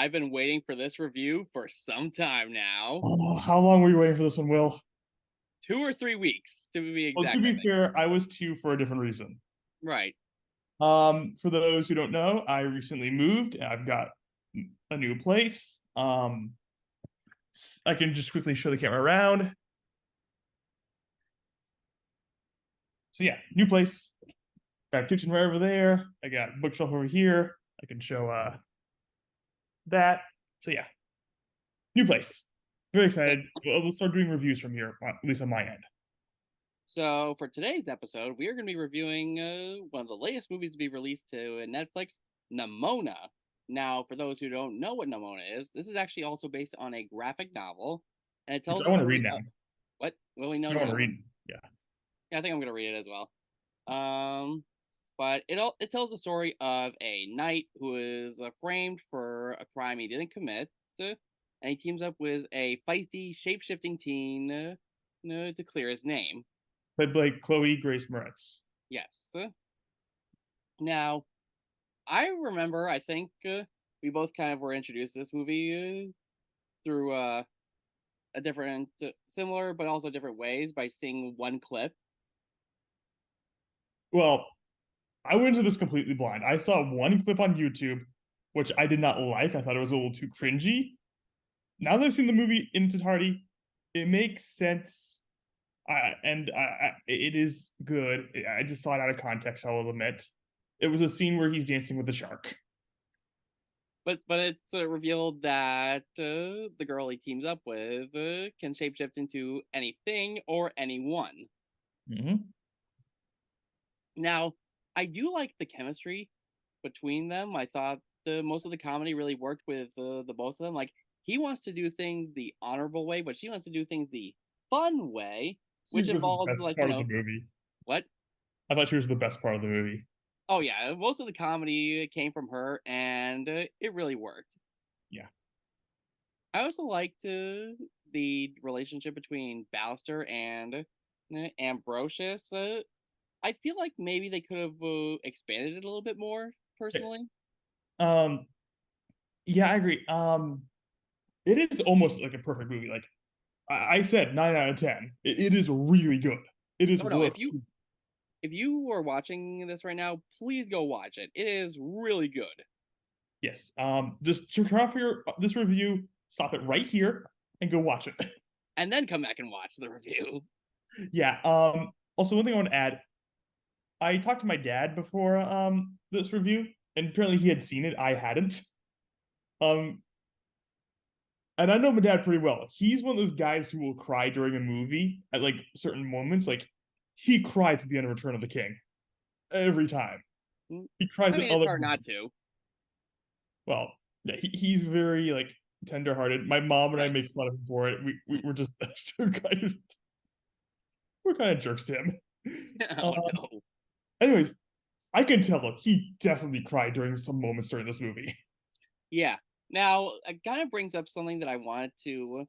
I've been waiting for this review for some time now. Oh, how long were you waiting for this one, Will? 2 or 3 weeks, to be Well, to exact, I be think. fair, I was two for a different reason. Right. For those who don't know, I recently moved. I've got a new place. I can just quickly show the camera around. So yeah, new place. Got a kitchen right over there. I got a bookshelf over here. I can show that. So yeah, new place. Very So, excited. We'll start doing reviews from here, at least on my end. so for today's episode, we are going to be reviewing one of the latest movies to be released to Netflix, Nimona. Now, for those who don't know what Nimona is, this is actually also based on a graphic novel, and it Which tells I the want to read story now. of what? Well, we know I want to now. read. Yeah. Yeah, I think I'm going to read it as well. Um, but it tells the story of a knight who is framed for a crime he didn't commit, and he teams up with a feisty, shape-shifting teen to clear his name. Played by Chloe Grace Moretz. Yes. Now, I remember. I think we both kind of were introduced to this movie through a different, similar but also different ways by seeing one clip. Well, I went into this completely blind. I saw one clip on YouTube, which I did not like. I thought it was a little too cringy. Now that I've seen the movie in its entirety, it makes sense. It is good. I just saw it out of context, I will admit. It was a scene where he's dancing with the shark. But it's revealed that the girl he teams up with can shapeshift into anything or anyone. Mm-hmm. Now, I do like the chemistry between them. I thought most of the comedy really worked with the both of them. Like he wants to do things the honorable way, but she wants to do things the fun way, She which was the involves best like part of the movie. what? I thought she was the best part of the movie. Oh yeah, most of the comedy came from her, and it really worked. Yeah. I also liked the relationship between Ballister and Ambrosius. I feel like maybe they could have expanded it a little bit more, Okay. personally. Um, yeah, I agree. It is almost like a perfect movie. Like I said, 9 out of 10. It is really good. It is Oh no, worth. if you were watching this right now, please go watch it. It is really good. Yes. Just turn off your this review. Stop it right here and go watch it. And then come back and watch the review. Yeah. Also, one thing I want to add. I talked to my dad before this review, and apparently he had seen it. I hadn't. Um, and I know my dad pretty well. He's one of those guys who will cry during a movie at like certain moments. Like he cries at the end of Return of the King every time. Mm, He cries I at mean, it's other hard not movies. to. Well, yeah, he's very like tenderhearted. My mom and I Right. make fun of him for it. We're just we're kind of jerks to him. Oh Um, no. anyways, I can tell he definitely cried during some moments during this movie. Yeah. Now, it kind of brings up something that I wanted to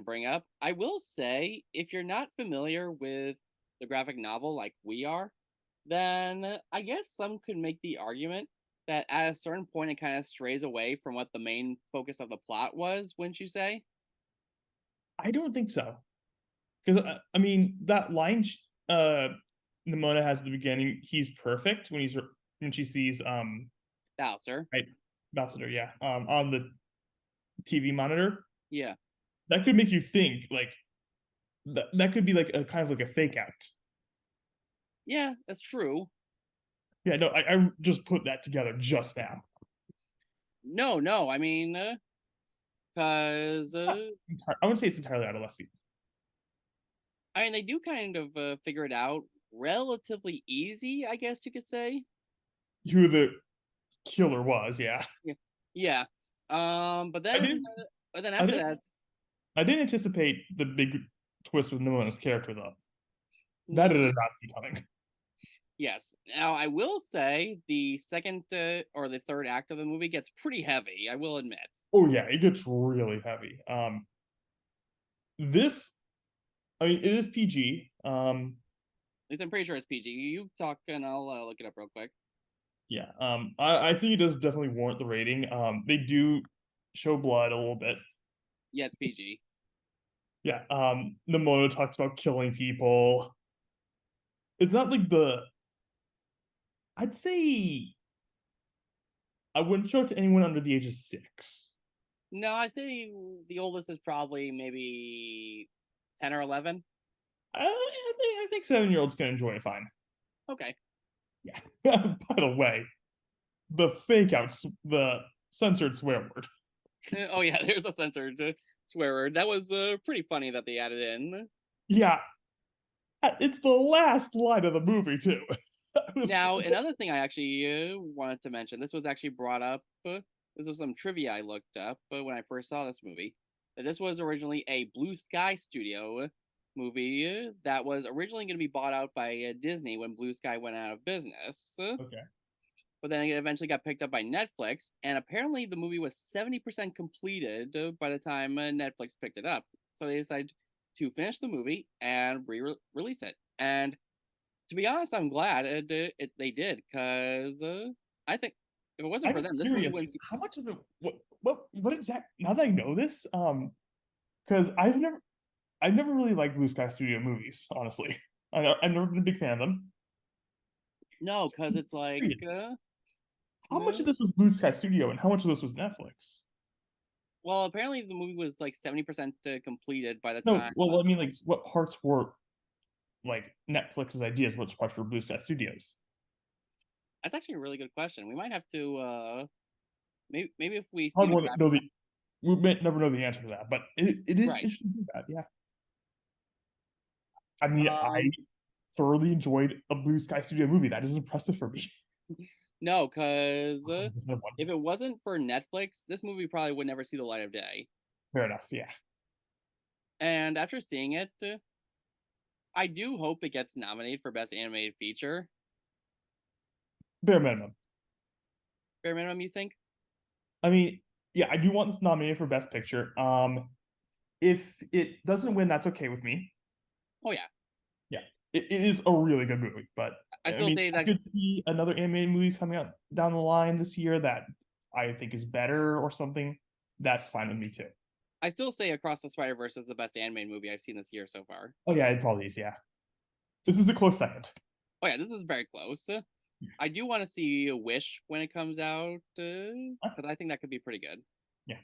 bring up. I will say, if you're not familiar with the graphic novel like we are, then I guess some could make the argument that at a certain point it kind of strays away from what the main focus of the plot was, wouldn't you say? I don't think so. Because I mean that line Nimona has at the beginning, he's perfect when she sees Alistair. right Ambassador, yeah, on the TV monitor. Yeah. That could make you think like that could be like a kind of like a fake out. Yeah, that's true. Yeah, no, I just put that together just now. No, no, I mean, because I wouldn't say it's entirely out of left field. I mean they do kind of figure it out relatively easy, I guess you could say. Who the killer was, yeah. Yeah. Yeah. But I then didn't I after didn't that, I didn't anticipate the big twist with Nimona's character though. That I mm, did not see coming. yes. Now I will say the second or the third act of the movie gets pretty heavy. I will admit. Oh yeah, it gets really heavy. This I mean, it is PG. At least I'm pretty sure it's PG. You talk and I'll look it up real quick. Yeah. I think it does definitely warrant the rating. They do show blood a little bit. Yeah, it's PG. Yeah, Nimona talks about killing people. It's not like the I'd say I wouldn't show it to anyone under the age of 6. No, I say the oldest is probably maybe 10 or 11. I think 7-year-olds can enjoy it fine. Okay. Yeah. By the way, the fake outs, the censored swear word. Oh yeah, there's a censored swear word. That was pretty funny that they added in. Yeah, it's the last line of the movie too. Now, another thing I actually wanted to mention, this was actually brought up. This was some trivia I looked up when I first saw this movie. That this was originally a Blue Sky Studio movie that was originally going to be bought out by Disney when Blue Sky went out of business. Okay. But then it eventually got picked up by Netflix, and apparently the movie was 70% completed by the time Netflix picked it up. So they decided to finish the movie and release it. And to be honest, I'm glad they did, because I think if it wasn't for I'm them, this movie curious. wouldn't. How much of it? What exact? Now that I know this, because I've never really liked Blue Sky Studio movies. Honestly, I've never been a big fan of them. No, So because I'm it's like, curious. How much uh, of this was Blue Sky Studio and how much of this was Netflix? well, apparently the movie was like 70% completed by the No, time. well, I mean, like, what parts were like Netflix's ideas? Which parts were Blue Sky Studios? That's actually a really good question. We might have to maybe if we see Hard the one. graphic. No, we may never know the answer to that, but it is Right. interesting to do that. Yeah, I mean, I Um, thoroughly enjoyed a Blue Sky Studio movie. That is impressive for me. no, because Also, there's no one. if it wasn't for Netflix, this movie probably would never see the light of day. Fair enough. Yeah, And after seeing it, I do hope it gets nominated for Best Animated Feature. bare minimum. Bare minimum, you think? I mean, yeah, I do want this nominated for Best Picture. If it doesn't win, that's okay with me. Oh yeah, Yeah, it is a really good movie, but I I still mean, say I that. could see another animated movie coming out down the line this year that I think is better or something. That's fine with me too. I still say Across the Spider Verse is the best animated movie I've seen this year so far. Oh yeah, it probably is. Yeah, this is a close second. Oh yeah, this is very close. I do want to see Wish when it comes out because I think that could be pretty good. Yeah.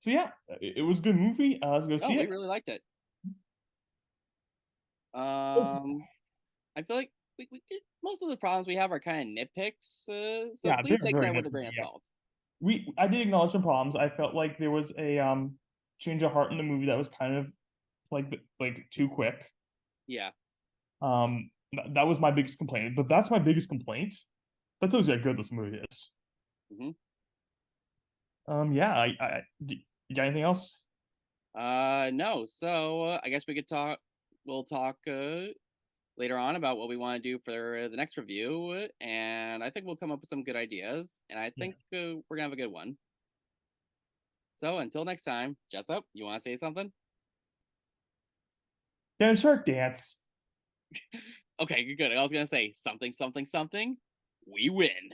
So yeah, it was a good movie. Let's go Oh, see we it. really liked it. Okay. I feel like most of the problems we have are kind of nitpicks, so Yeah, please they're take very that with a grain nitpicky. of Yeah, salt. I did acknowledge some problems. I felt like there was a change of heart in the movie that was kind of like too quick. Yeah. That was my biggest complaint. But that's my biggest complaint. That tells you how good this movie is. Hmm. Yeah. You got anything else? No. So I guess we could talk. We'll talk later on about what we want to do for the next review, and I think we'll come up with some good ideas, and I Yeah. think we're gonna have a good one. So until next time, Jessup, you want to say something? Dan Shark Dance. Okay, good. I was gonna say something, something, something. We win.